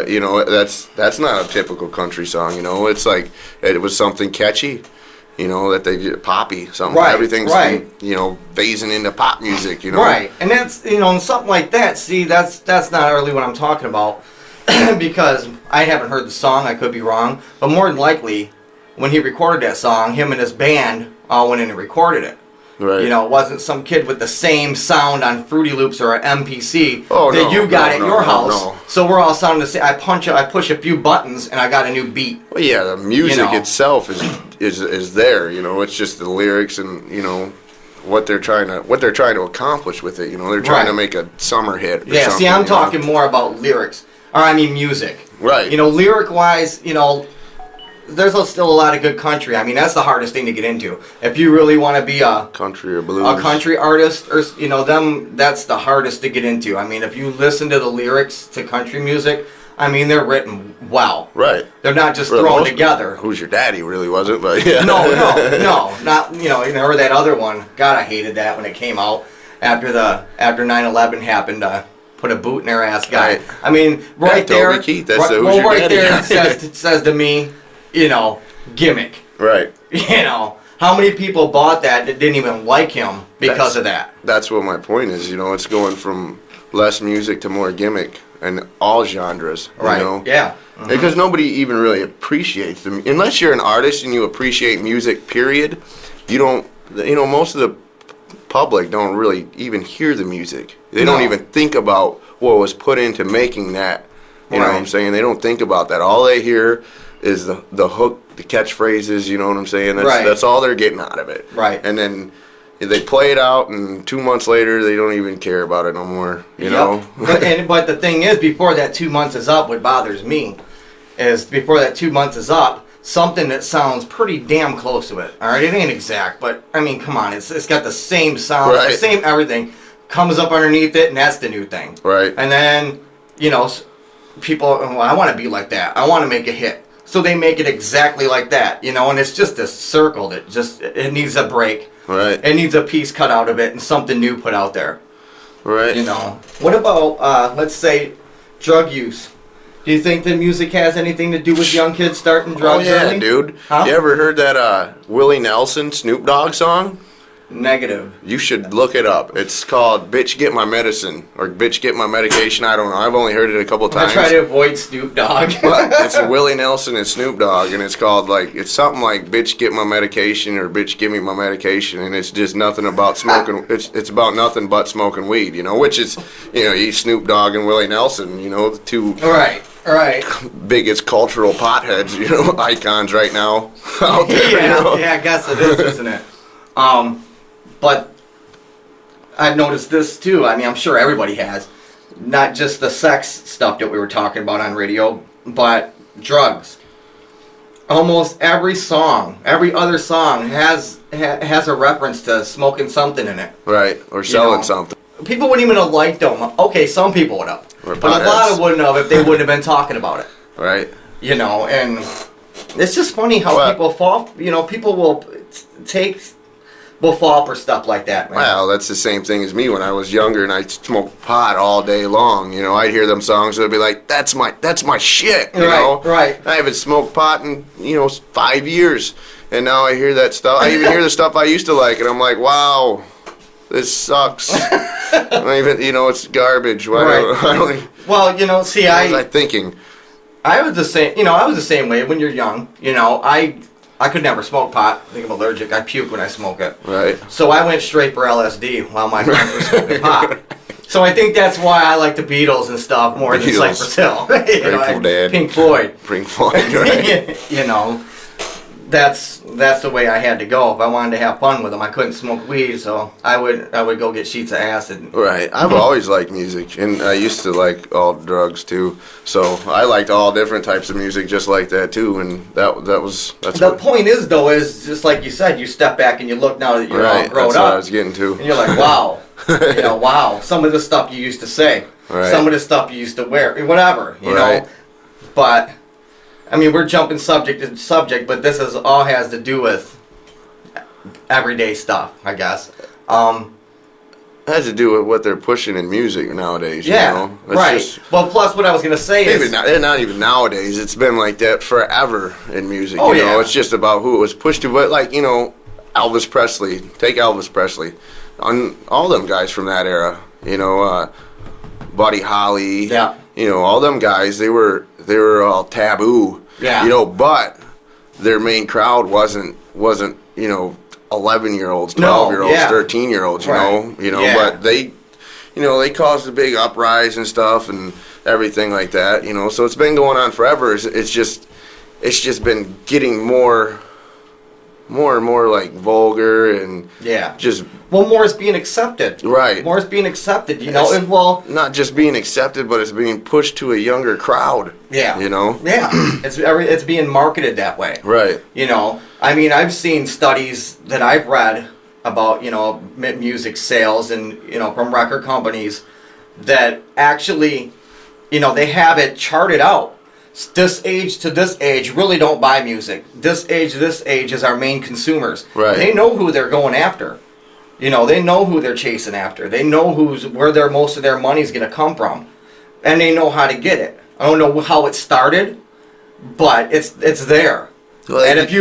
That's not a typical country song. It's like it was something catchy. That they did poppy something. Right, Everything's right. phasing into pop music. Right, and that's and something like that. See, that's not really what I'm talking about because I haven't heard the song. I could be wrong, but more than likely, when he recorded that song, him and his band all went in and recorded it. Right. It wasn't some kid with the same sound on Fruity Loops or an MPC Oh, that no, you got no, at no, your no, house. no. So we're all sounding the same. I push a few buttons and I got a new beat. Well, yeah, the music itself is there. It's just the lyrics and what they're trying to accomplish with it. They're trying to make a summer hit. Or Yeah. See, I'm talking know? more about lyrics, or I mean music. Right. Lyric wise, there's still a lot of good country. I mean, that's the hardest thing to get into. If you really want to be a country or blues, a country artist, or that's the hardest to get into. I mean, if you listen to the lyrics to country music, I mean, they're written well. Right. They're not just thrown together. Who's Your Daddy really wasn't, but yeah. No, not or that other one. God, I hated that when it came out after 9/11 happened. Put a boot in their ass, guy. Right. I mean, right yeah, there. Toby Keith, that's Who's Your Daddy? There it says to me, gimmick. Right. How many people bought that didn't even like him because of that? That's what my point is. It's going from less music to more gimmick and all genres. Right. Yeah. Mm-hmm. Because nobody even really appreciates them. Unless you're an artist and you appreciate music, period, you don't, most of the public don't really even hear the music. They don't even think about what was put into making that. You know what I'm saying? They don't think about that. All they hear is the hook, the catchphrases, you know what I'm saying? That's all they're getting out of it. Right. And then they play it out, and 2 months later, they don't even care about it no more, you know? But the thing is, before that 2 months is up, what bothers me is before that 2 months is up, something that sounds pretty damn close to it. All right, it ain't exact, but I mean, come on, it's got the same sound, the same everything, comes up underneath it, and that's the new thing. Right. And then, people, I want to be like that. I want to make a hit. So they make it exactly like that, and it's just a circle that it needs a break. Right. It needs a piece cut out of it and something new put out there. Right. What about, let's say, drug use? Do you think that music has anything to do with young kids starting drugs early? Oh, yeah, dude. Huh? You ever heard that Willie Nelson Snoop Dogg song? Negative. You should look it up. It's called Bitch Get My Medicine or Bitch Get My Medication. I don't know. I've only heard it a couple times. I try to avoid Snoop Dogg. But it's Willie Nelson and Snoop Dogg, and it's called it's something like Bitch Get My Medication or Bitch Give Me My Medication, and it's just nothing about smoking. It's about nothing but smoking weed, which is, Snoop Dogg and Willie Nelson, the two Right. biggest cultural potheads, icons right now out there. Yeah, I guess it is, isn't it? But I've noticed this too. I mean, I'm sure everybody has. Not just the sex stuff that we were talking about on radio, but drugs. Almost every other song has a reference to smoking something in it. Right, or selling something. People wouldn't even have liked them. Okay, some people would have. But a lot of wouldn't have if they wouldn't have been talking about it. Right. And it's just funny how people fall, people will fall for stuff like that, man. Well, that's the same thing as me when I was younger and I smoked pot all day long. I'd hear them songs and I'd be like, that's my shit, you know? Right. I haven't smoked pot in, 5 years. And now I hear that stuff. I even hear the stuff I used to like, and I'm like, wow, this sucks. I don't even, it's garbage. Why I don't even, well, see, what was I thinking? I was the same, I was the same way when you're young. I could never smoke pot. I think I'm allergic. I puke when I smoke it. Right. So I went straight for LSD while my friends were smoking pot. So I think that's why I like the Beatles and stuff more than Cypress Hill. Grateful Dead. Pink Floyd. Pink Floyd, right. That's the way I had to go. If I wanted to have fun with them, I couldn't smoke weed, so I would go get sheets of acid. Right. I've always liked music, and I used to like all drugs too. So I liked all different types of music, just like that too. And that's the point is though is just like you said, you step back and you look now that you're all grown that's up. what I was getting to. And you're like, wow, wow. Some of the stuff you used to say, some of the stuff you used to wear, whatever, you know. But I mean, we're jumping subject to subject, but this all has to do with everyday stuff, I guess. has to do with what they're pushing in music nowadays. Yeah, you know? It's right. just- Well, plus what I was gonna say maybe is, not even nowadays. It's been like that forever in music. Oh, you know, yeah. it's just about who it was pushed to. But like, you know, Elvis Presley. Take Elvis Presley. On all them guys from that era. You know, Buddy Holly. Yeah. You know, all them guys. They were all taboo. Yeah. You know, but their main crowd wasn't you know 11-year-olds, No, 12-year-olds, yeah. 13-year-olds. Right. You know, Yeah. but they. You know, they caused a big uprise and stuff and everything like that, you know. So it's been going on forever. It's just been getting more and more like vulgar and yeah. just Well, more is being accepted. right. More is being accepted, you know. It's And well, not just being accepted, but it's being pushed to a younger crowd. yeah. You know? Yeah. It's being marketed that way. Right. You know, I mean, I've seen studies that I've read about, you know, music sales and, you know, from record companies that actually, you know, they have it charted out. This age to this age really don't buy music. This age to this age is our main consumers. Right. They know who they're going after. You know, they know who they're chasing after. They know where most of their money's going to come from. And they know how to get it. I don't know how it started, but it's there. Well, And if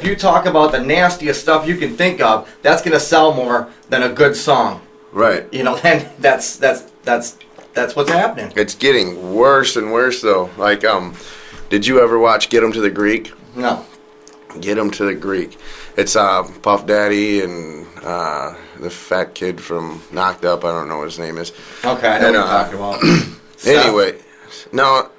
you talk about the nastiest stuff you can think of, that's gonna sell more than a good song. Right. You know, and that's what's happening. It's getting worse and worse though. Like did you ever watch Get 'Em to the Greek? No. Get 'Em to the Greek. It's Puff Daddy and the fat kid from Knocked Up. I don't know what his name is. Okay, I know And, what you're talking about. Anyway, no,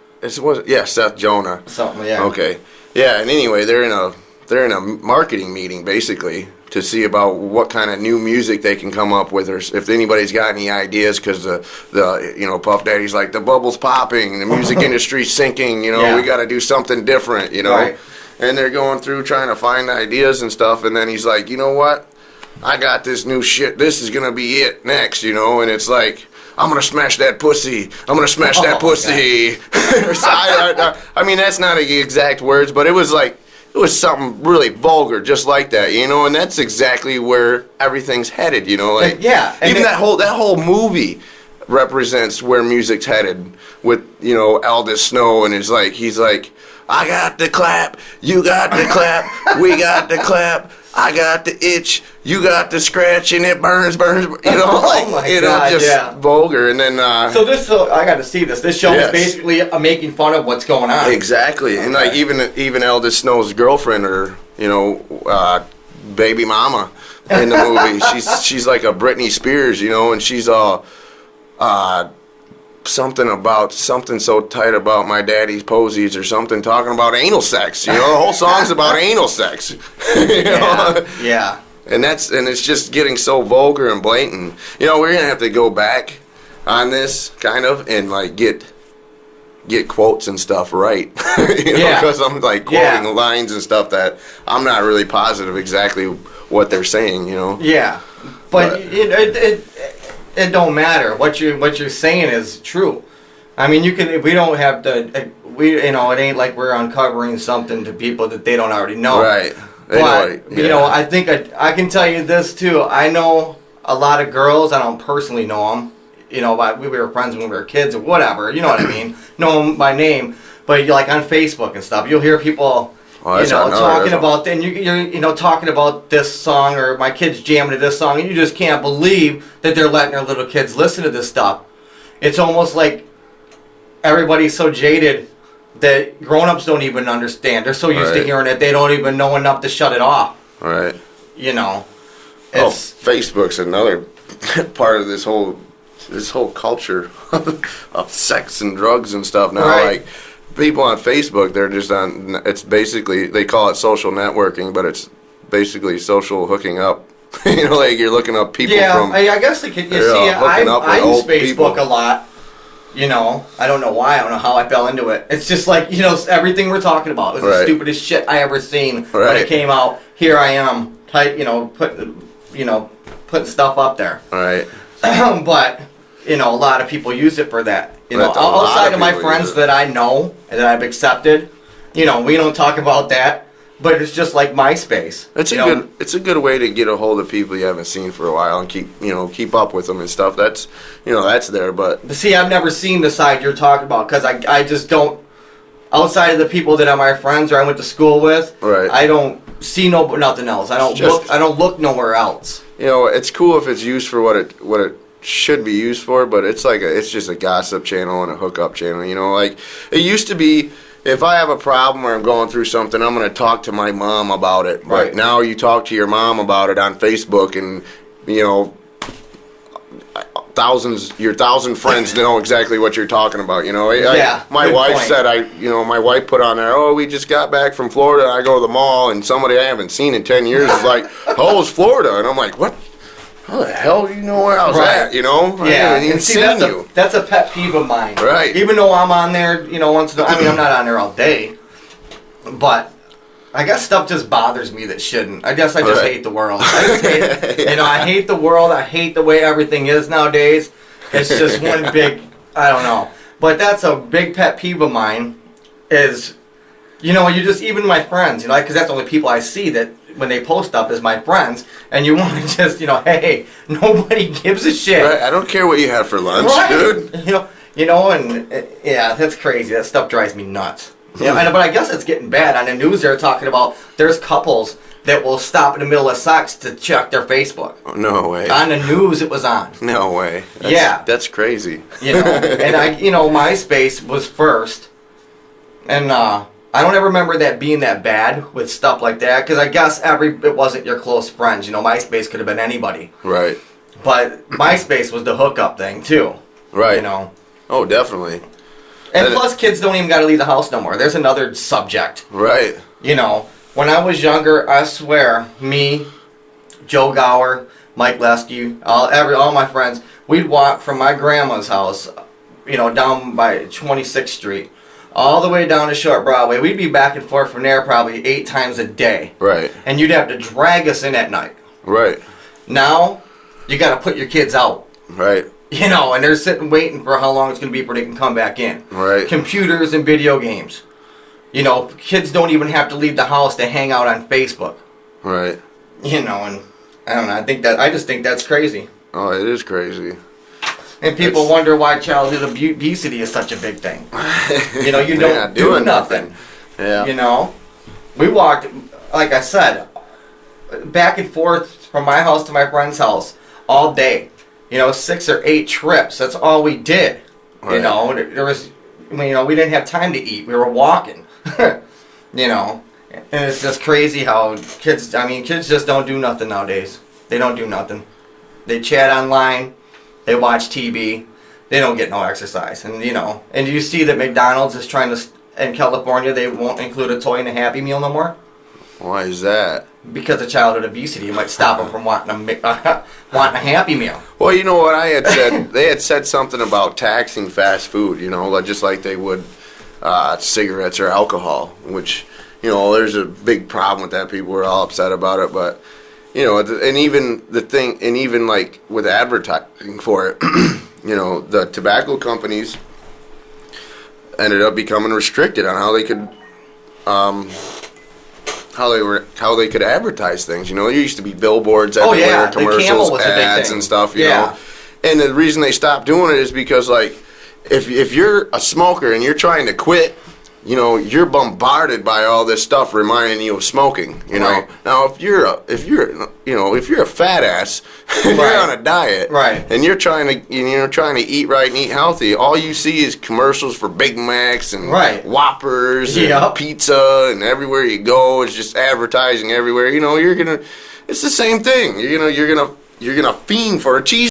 Seth Jonah. Something, yeah. Okay, yeah, and anyway, they're in a marketing meeting basically to see about what kind of new music they can come up with, or if anybody's got any ideas, because the you know Puff Daddy's like, the bubble's popping, the music industry's sinking, you know, Yeah. we got to do something different, you know, Right. and they're going through trying to find ideas and stuff, and then he's like, you know what, I got this new shit, this is gonna be it next, you know, and it's like, I'm gonna smash that pussy. I'm gonna smash that Oh, pussy. So I mean, that's not the exact words, but it was something really vulgar, just like that, you know. And that's exactly where everything's headed, you know. Like, Yeah, and even it- that whole movie represents where music's headed. With, you know, Aldous Snow, and he's like, I got the clap, you got the clap, we got the clap. I got the itch, you got the scratch, and it burns, you know, Oh my you know, God, just yeah. vulgar, and then So I got to see this. This show Yes. is basically making fun of what's going on. exactly, and like Okay. even Aldous Snow's girlfriend, or you know, baby mama in the movie, she's like a Britney Spears, you know, and she's all something so tight about my daddy's posies or something, talking about anal sex, you know, the whole song's about anal sex, you know. Yeah. And it's just getting so vulgar and blatant. You know, we're gonna have to go back on this kind of and like get quotes and stuff right. You know, Yeah. because I'm like quoting Yeah. lines and stuff that I'm not really positive exactly what they're saying. You know. Yeah, but But- it don't matter. What you're saying is true. I mean, we don't have to. You know, it ain't like we're uncovering something to people that they don't already know. Right. They know But it, you yeah. know, I think I can tell you this too. I know a lot of girls. I don't personally know them. You know, we were friends when we were kids or whatever. You know what I mean? Know them by name. But like on Facebook and stuff, you'll hear people. Oh, You that's know, another- talking about, and you're you know, talking about this song, or my kids jamming to this song, and you just can't believe that they're letting their little kids listen to this stuff. It's almost like everybody's so jaded that grown-ups don't even understand. They're so used to Right. hearing it, they don't even know enough to shut it off. Right. You know, Oh, it's Facebook's another part of this whole culture of sex and drugs and stuff now. Right. Like people on Facebook, they're just on. It's basically, they call it social networking, but it's basically social hooking up. You know, like you're looking up people yeah. from. I guess you they're, see, hooking up with I use old Facebook people. a lot. You know, I don't know why. I don't know how I fell into it. It's just like, you know, everything we're talking about was the Right. stupidest shit I ever seen when Right. it came out. Here I am, putting stuff up there. Right. But you know, a lot of people use it for that. You know, That's a lot outside of of my people use friends it. that I know and that I've accepted, you know, we don't talk about that. but it's just like MySpace. It's a good way to get a hold of people you haven't seen for a while and keep up with them and stuff. That's that's there, but See, I've never seen the side you're talking about because I just don't. Outside of the people that are my friends or I went to school with, right. I don't see nothing else. I don't look nowhere else. It's cool if it's used for what it should be used for, but it's just a gossip channel and a hookup channel. Like it used to be. If I have a problem or I'm going through something, I'm going to talk to my mom about it. Right. But now you talk to your mom about it on Facebook, and your 1,000 friends know exactly what you're talking about. Yeah, my wife point. said my wife put on there. Oh, we just got back from Florida. And I go to the mall, and somebody I haven't seen in 10 years is like, "How was Florida?" And I'm like, "What? How the hell do you know where I was Right. at?" I Yeah, haven't even and see, seen you. that's a pet peeve of mine. Right. Even though I'm on there, once in a while. I mean, I'm not on there all day, but I guess stuff just bothers me that shouldn't. I guess I just Right. hate the world. I just hate, I hate the world. I hate the way everything is nowadays. It's just one big, I don't know. But that's a big pet peeve of mine is, you just, even my friends, because that's the only people I see that when they post stuff is my friends, and you want to just, hey, nobody gives a shit. Right. I don't care what you had for lunch, Right. dude. Yeah, that's crazy. That stuff drives me nuts. Yeah, but I guess it's getting bad. On the news, they're talking about there's couples that will stop in the middle of sex to check their Facebook. No way. On the news, it was on. No way. That's crazy. And MySpace was first, and I don't ever remember that being that bad with stuff like that, because I guess it wasn't your close friends. MySpace could have been anybody. Right. But MySpace was the hookup thing too. Right. Oh, definitely. And plus, kids don't even got to leave the house no more. There's another subject. Right. When I was younger, I swear, me, Joe Gower, Mike Lesky, all my friends, we'd walk from my grandma's house, down by 26th Street, all the way down to Short Broadway. We'd be back and forth from there probably 8 times a day. Right. And you'd have to drag us in at night. Right. Now, you got to put your kids out. Right. And they're sitting waiting for how long it's going to be before they can come back in. Right. Computers and video games. Kids don't even have to leave the house to hang out on Facebook. Right. And I don't know. I just think that's crazy. Oh, it is crazy. And people wonder why childhood obesity is such a big thing. You don't not do doing nothing. Yeah. We walked, like I said, back and forth from my house to my friend's house all day. 6 or 8 trips. That's all we did. Right. There was, we didn't have time to eat. We were walking. And it's just crazy how kids just don't do nothing nowadays. They don't do nothing. They chat online. They watch TV. They don't get no exercise. And, and you see that McDonald's is trying to, in California, they won't include a toy in a Happy Meal no more. Why is that? Because of childhood obesity. It might stop them from wanting a Happy Meal. Well, you know what I had said? They had said something about taxing fast food, just like they would cigarettes or alcohol, which, there's a big problem with that. People were all upset about it, but, and even like with advertising for it, the tobacco companies ended up becoming restricted on how they could, how they could advertise things. There used to be billboards everywhere, The Camel commercials, was a big ads, thing. and stuff. You know, and the reason they stopped doing it is because, like, if you're a smoker and you're trying to quit, you're bombarded by all this stuff reminding you of smoking. Right. Now if you're a fat ass and you're on a diet, Right. and you're trying to eat right and eat healthy, all you see is commercials for Big Macs and Right. Whoppers Yep. and pizza, and everywhere you go it's just advertising everywhere. It's the same thing. You're gonna fiend for a cheese